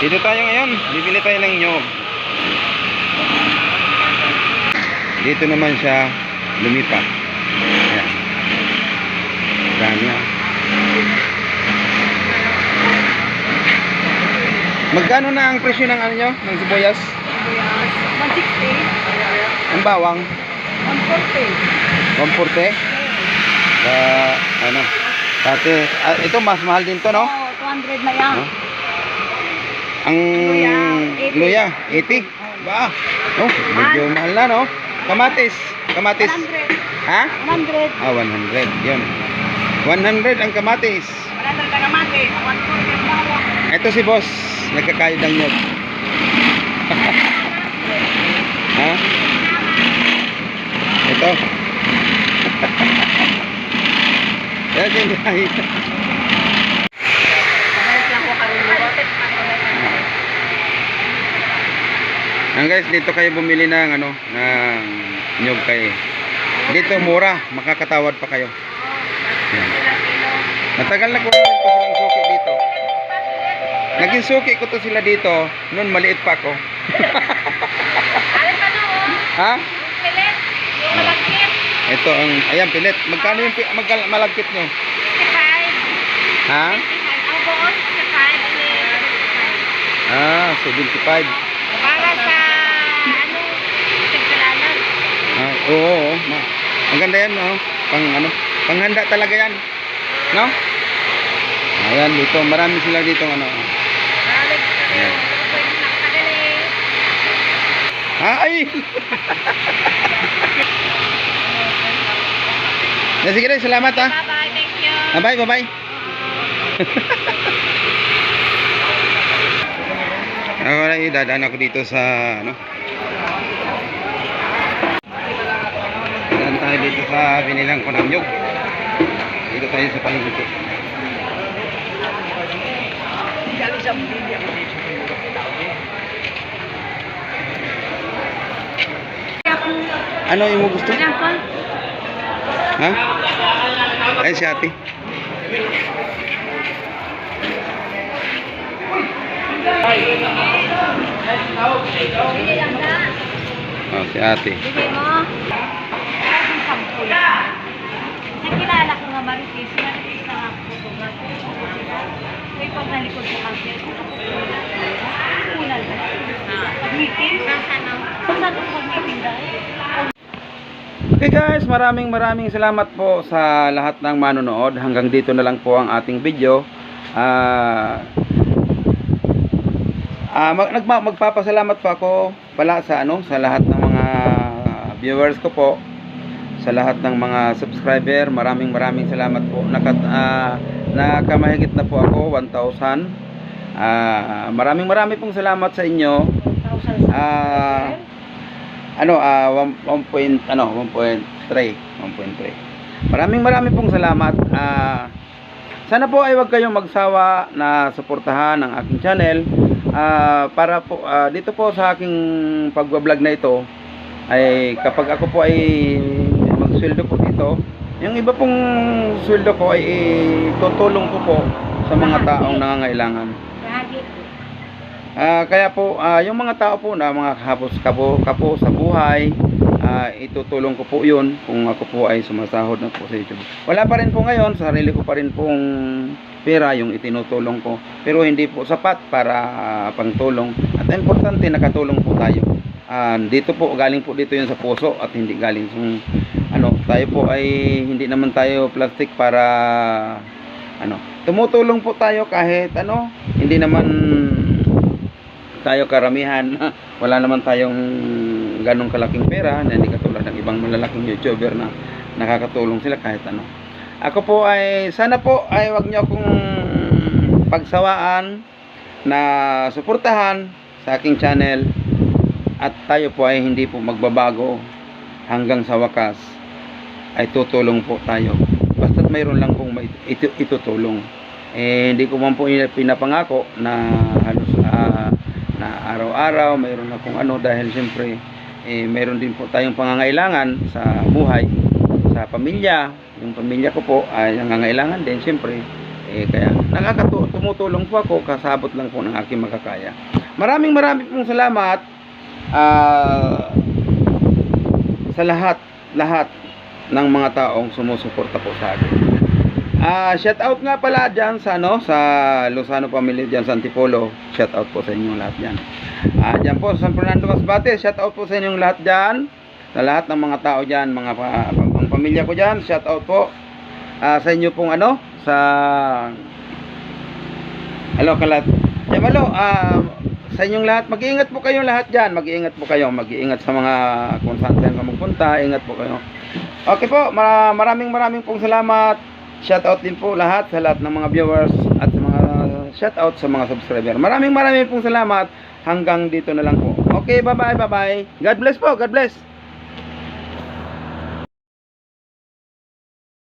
Dito tayo ngayon, bibili tayo ng nyog. Dito naman siya lumipat. Ayan. Dami na. Magkano na ang presyo ng ano nyo? Ng sibuyas? 160. Ang bawang? 140. 140? Ano? Dati, ito mas mahal din to, no? Oo, 200 na yan. No? Ang luya, 80. Ba? Oh, medyo mahal na, no? Kamatis. 100. Ha? 100. 100. Yun. 100 ang kamatis. 100 na kamatis. 140 ang bawang. Ito si boss. Nagkakayod ng nyog. Ha? Ito. Yan yung lahi. Guys, dito kayo bumili ng ano, ng nyog kayo. Dito mura, makakatawad pa kayo. Yan. Matagal na ko na ito silang suki dito. Naging suki ko to sila dito, noon maliit pa ako. Ha? Pilit. Yung malagkit. Ito ang, ayan, pilit. Magkano yung malagkit nyo? 65. Ha? Ang buon 65. Ah, 75. Para sa ano, tigkalanan. Ah, oo. Ang ganda yan, no? Ano, panghanda talaga yan. No? Ayan, dito. Marami sila dito, ano. Ayan. Ay! Sige rin, salamat ha. Bye-bye, thank you. Bye, bye-bye. Ako na dadaan ako dito sa ano. Dadaan tayo dito sa binilang ko ng nyog. Dito tayo sa palengke. Ano yung mo gusto? Ha? Ay, si ate. Oh, si ate. Bigay mo. Ang sampul. Nakilala ko nga Marites. Marites na nga po. May pagnalikod ko kasi. Kulan ba? Pag-meeting? Saan ang pag-meeting dahil? Okay guys, maraming salamat po sa lahat ng manonood. Hanggang dito na lang po ang ating video. Magpapasalamat po ako pala sa sa lahat ng mga viewers ko po, sa lahat ng mga subscriber. Maraming salamat po. Nakamahigit na po ako 1,000. Maraming pong salamat sa inyo. 1.3. Maraming pong salamat. Sana po ay wag kayong magsawa na suportahan ang aking channel. Para po dito po sa aking pagwa-vlog na ito ay kapag ako po ay magsweldo po dito, yung iba pong sweldo ko ay tutulong po sa mga taong nangangailangan. Kaya po yung mga tao po na mga kapo sa buhay, itutulong ko po yun kung ako po ay sumasahod na po sa YouTube. Wala pa rin po ngayon, sarili ko pa rin pong pera yung itinutulong ko, pero hindi po sapat para pangtulong. At importante nakatulong po tayo. Dito po, galing po dito yun sa puso at hindi galing tayo po ay hindi naman tayo plastic para tumutulong po tayo kahit hindi naman tayo karamihan. Wala naman tayong ganong kalaking pera, hindi katulad ng ibang malalaking YouTuber na nakakatulong sila kahit Ako po ay sana po ay wag niyo akong pagsawaan na suportahan sa aking channel at tayo po ay hindi po magbabago hanggang sa wakas ay tutulong po tayo. Basta't mayroon lang pong itutulong. Hindi ko man po pinapangako na halos na araw-araw mayroon akong dahil siyempre mayroon din po tayong pangangailangan sa buhay, sa pamilya. Yung pamilya ko po ay nangangailangan din siyempre. kaya tumutulong po ako, kasabot lang po ng aking makakaya. Maraming pong salamat sa lahat ng mga taong sumusuporta po sa akin. Shout out nga pala dyan sa Lozano family dyan sa Antipolo. Shout out po sa inyong lahat dyan. Dyan po sa San Fernando Masbate, shout out po sa inyong lahat dyan. Sa lahat ng mga tao dyan, mga pamilya ko dyan, shout out po. Sa inyo pong kalat. Jamalo, sa inyong lahat, mag-iingat po kayo lahat dyan. Mag-iingat sa mga kung saan ka magpunta. Ingat po kayo. Okay po, maraming pong salamat. Shout out din po lahat sa lahat ng mga viewers at sa mga shout out sa mga subscriber. Maraming pong salamat. Hanggang dito na lang po. Okay, bye bye. God bless po, God bless.